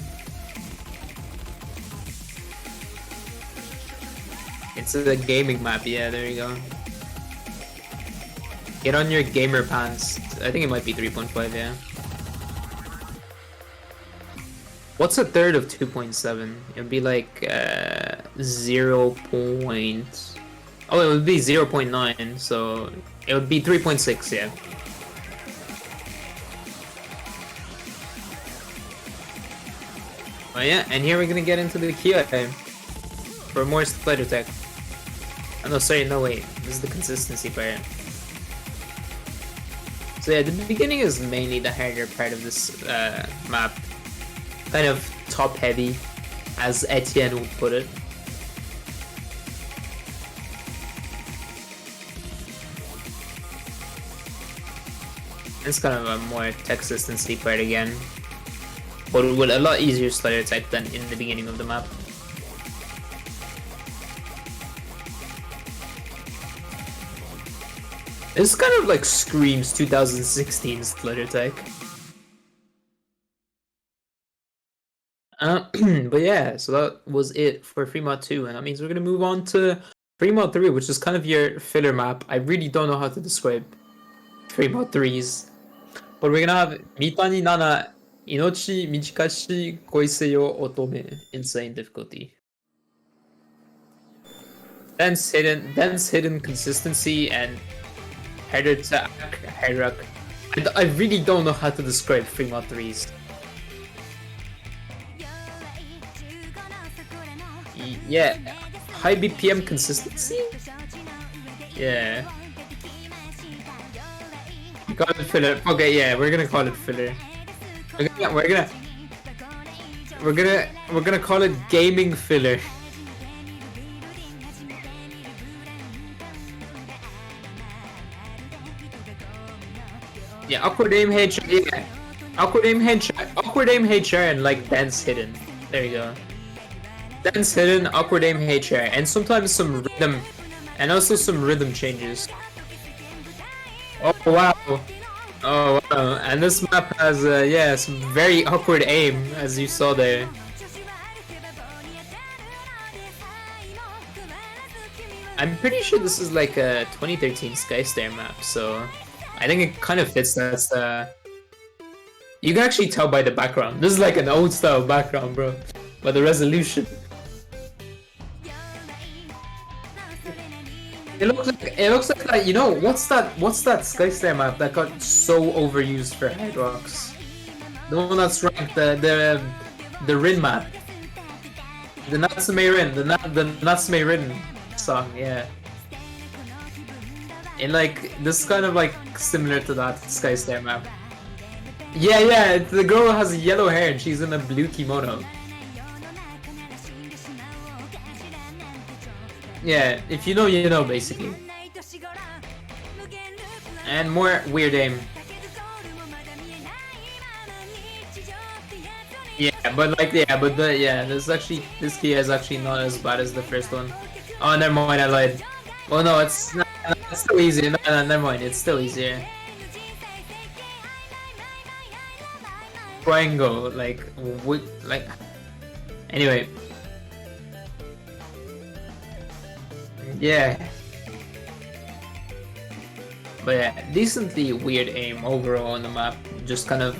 It's a gaming map, yeah, there you go. Get on your gamer pants. I think it might be 3.5, yeah. What's a third of 2.7? It would be like 0. Oh, it would be 0.9, so it would be 3.6, yeah. Oh yeah, and here we're gonna get into the QA for more slider tech. Oh no, sorry, no wait, this is the consistency part. So yeah, the beginning is mainly the harder part of this map. Kind of top heavy, as Etienne would put it. It's kind of a more tech consistency part again, but with a lot easier slider tech than in the beginning of the map. This kind of like screams 2016 slider tech. But yeah, so that was it for free mod 2, and that means we're gonna move on to free mod 3, which is kind of your filler map. I really don't know how to describe free mod 3s, but we're gonna have Mitani Nana Inochi Michikashi Koiseyo Otome, insane difficulty. Dense hidden consistency and harder to hard rock. I really don't know how to describe free mod 3s. Yeah, high BPM consistency? Yeah. filler. Okay, yeah, we're gonna call it filler. We're gonna call it gaming filler. Yeah, awkward aim headshot. Yeah, awkward aim headshot, and like dance hidden. There you go. Dance hidden, awkward aim headshot, and sometimes some rhythm, and also some rhythm changes. Oh wow. Oh wow, and this map has yeah, some very awkward aim, as you saw there. I'm pretty sure this is like a 2013 Skystar map, so I think it kind of fits. That's the. You can actually tell by the background. This is like an old style background, bro. By the resolution. It looks like that. You know what's that Skystar map that got so overused for Hard Rocks? The one that's ranked the Rin map, the Natsume Rin, the Natsume Rin song, yeah. And like this is kind of like similar to that Skystar map. Yeah, the girl has yellow hair and she's in a blue kimono. Yeah, if you know, you know, basically. And more weird aim. Yeah, but like, this key is actually not as bad as the first one. Oh, never mind, I lied. Well, no, it's still easier. No, never mind, it's still easier. Triangle, like, anyway. Yeah. But yeah, decently weird aim overall on the map. Just kind of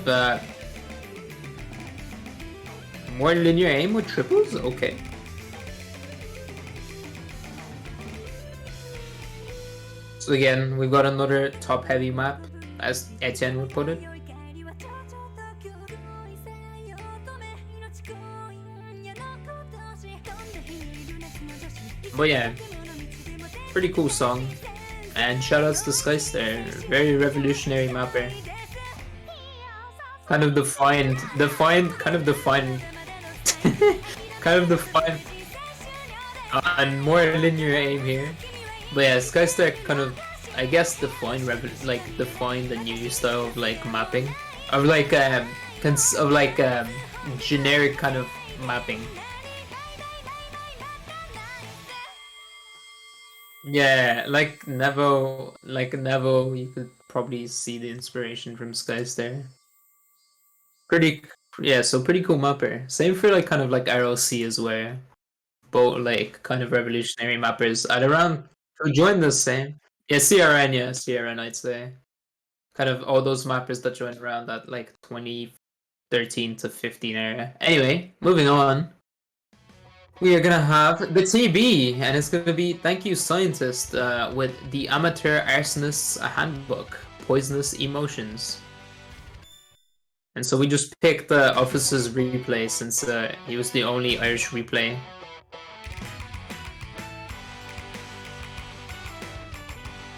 more linear aim with triples? Okay. So again, we've got another top heavy map, as Etienne would put it. But yeah, pretty cool song. And shoutouts to Skystar, very revolutionary mapper. Kind of defined, and more linear aim here. But yeah, Skystar kind of, I guess, defined the new style of like mapping, of like generic kind of mapping. Yeah, like Nevo, you could probably see the inspiration from Skystar. So pretty cool mapper. Same for like kind of like RLC as well. Both like kind of revolutionary mappers at around who joined the same. Yeah, CRN, I'd say. Kind of all those mappers that joined around that like 2013 to 15 era. Anyway, moving on. We are gonna have the TB, and it's gonna be Thank You Scientist with the Amateur Arsonist's Handbook, Poisonous Emotions. And so we just picked the Officer's replay since he was the only Irish replay.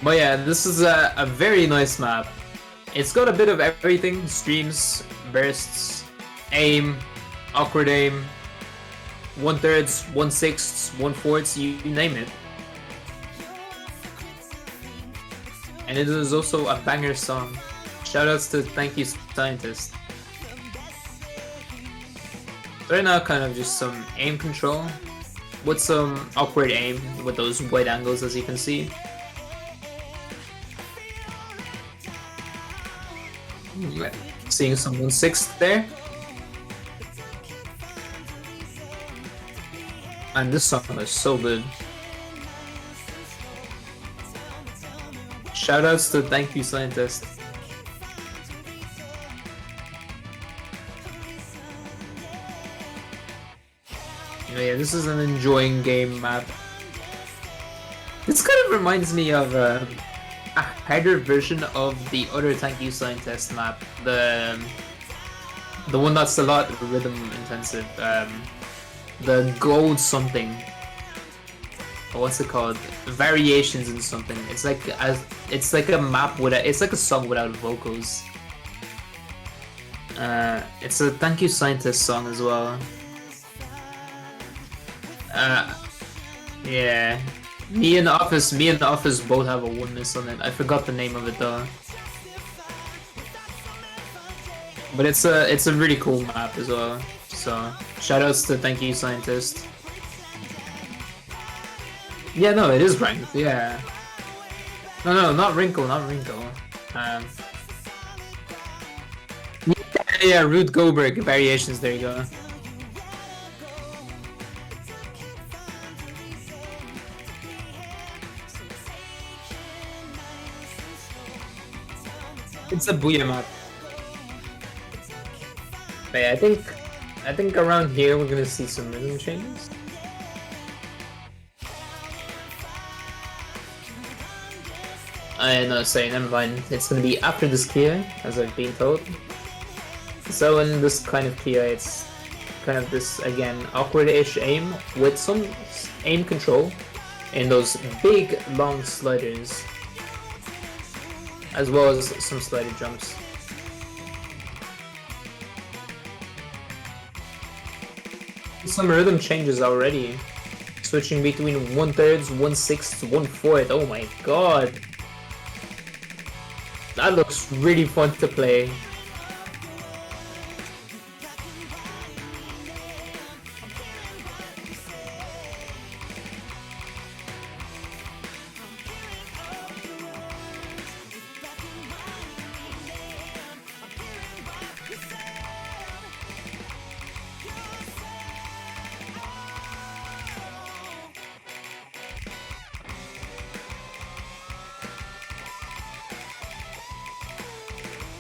But yeah, this is a very nice map. It's got a bit of everything: streams, bursts, aim, awkward aim, 1/3, 1/6, 1/4, you name it. And it is also a banger song. Shoutouts to Thank You Scientist. So right now, kind of just some aim control with some awkward aim with those wide angles, as you can see. Seeing some 1/6 there. And this song is so good. Shoutouts to Thank You Scientist. Yeah, this is an enjoying game map. This kind of reminds me of a harder version of the other Thank You Scientist map. The one that's a lot rhythm intensive. The gold something. what's it called? Variations in something. It's like a map without. It's like a song without vocals. It's a Thank You Scientist song as well. Yeah. Me and the office both have a 1 miss on it. I forgot the name of it though. But it's a really cool map as well. So shoutouts to Thank You Scientist. Yeah, no, it is ranked. Yeah. No, not Wrinkle, not Wrinkle. Yeah, Rude Goldberg variations. There you go. It's a Booyah map. But yeah, I think around here we're gonna see some rhythm changes. No, sorry, never mind. It's gonna be after this Kia, as I've been told. So in this kind of Kia, it's kind of this, again, awkward-ish aim with some aim control in those big, long sliders, as well as some slider jumps. Some rhythm changes already, switching between 1/3, 1/6, 1/4. Oh my god, that looks really fun to play.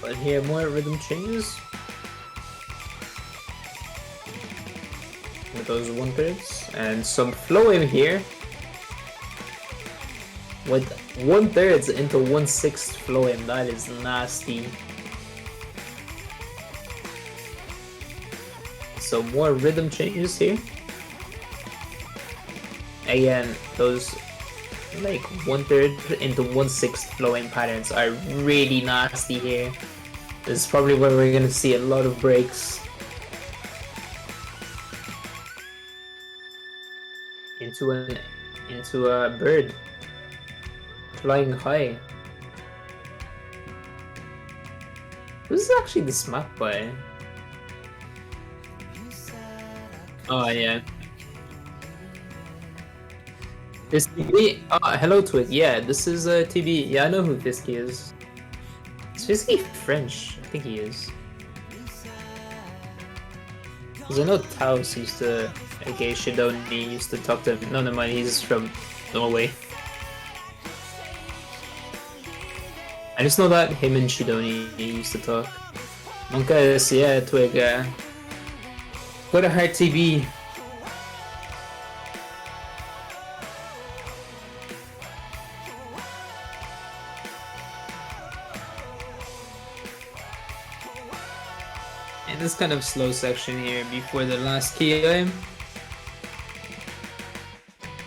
But here, more rhythm changes with those 1/3 and some flow in here with 1/3 into 1/6 flow in. That is nasty. So more rhythm changes here. Again, those like 1/3 into 1/6 flowing patterns are really nasty here. This is probably where we're gonna see a lot of breaks into a bird flying high. This is actually this map by. Oh yeah. This TB? Hello to it. Yeah, this is TB. Yeah, I know who Fisky is. Is Fisky French? I think he is. Because I know Taos used to, aka Shidoni, used to talk to him. No, never mind, he's from Norway. I just know that him and Shidoni used to talk. Monka is, yeah, Twig. Quite a hard TB. In this kind of slow section here before the last key aim.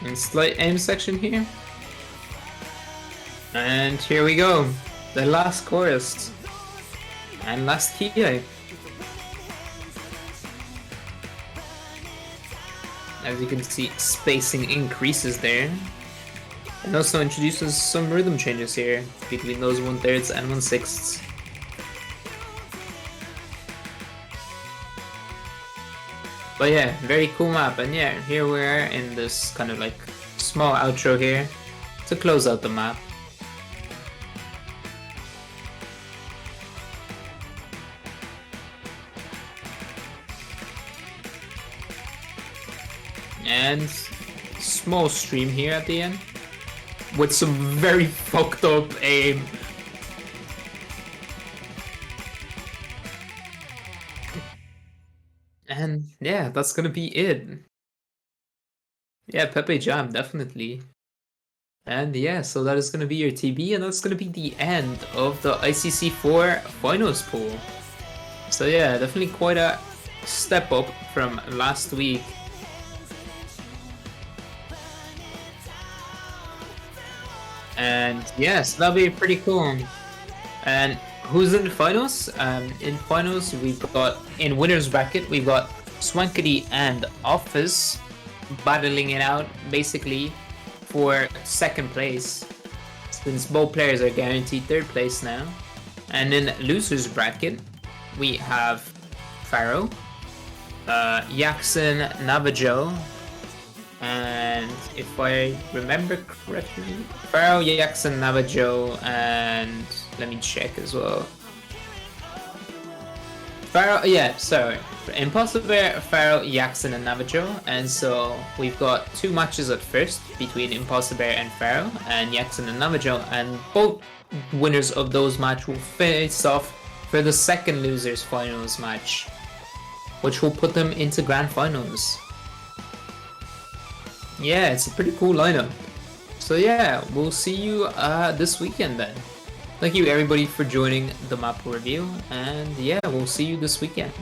And slight aim section here. And here we go. The last chorus. And last key aim. As you can see, spacing increases there. And also introduces some rhythm changes here between those 1/3 and 1/6. But yeah, very cool map, and yeah, here we are in this kind of like small outro here to close out the map. And small stream here at the end with some very fucked up aim. And yeah, that's gonna be it. Yeah, Pepe Jam, definitely. And yeah, so that is gonna be your TB, and that's gonna be the end of the ICC4 finals pool. So yeah, definitely quite a step up from last week. And yes, that'll be pretty cool. And who's in the finals? In finals, we've got in winners bracket, we've got Swankity and Office battling it out basically for second place, since both players are guaranteed third place now. And in losers bracket, we have Pharaoh, Yaxon, Navajo, and if I remember correctly, Pharaoh, Yaxon, Navajo, and let me check as well. Pharaoh, yeah, sorry. Impossible, Pharaoh, Yaxon, and Navajo. And so we've got two matches at first between Impossible and Pharaoh, and Yaxon and Navajo, and both winners of those matches will face off for the second losers finals match, which will put them into grand finals. Yeah, it's a pretty cool lineup. So yeah, we'll see you this weekend then. Thank you everybody for joining the Mappool review, and yeah, we'll see you this weekend.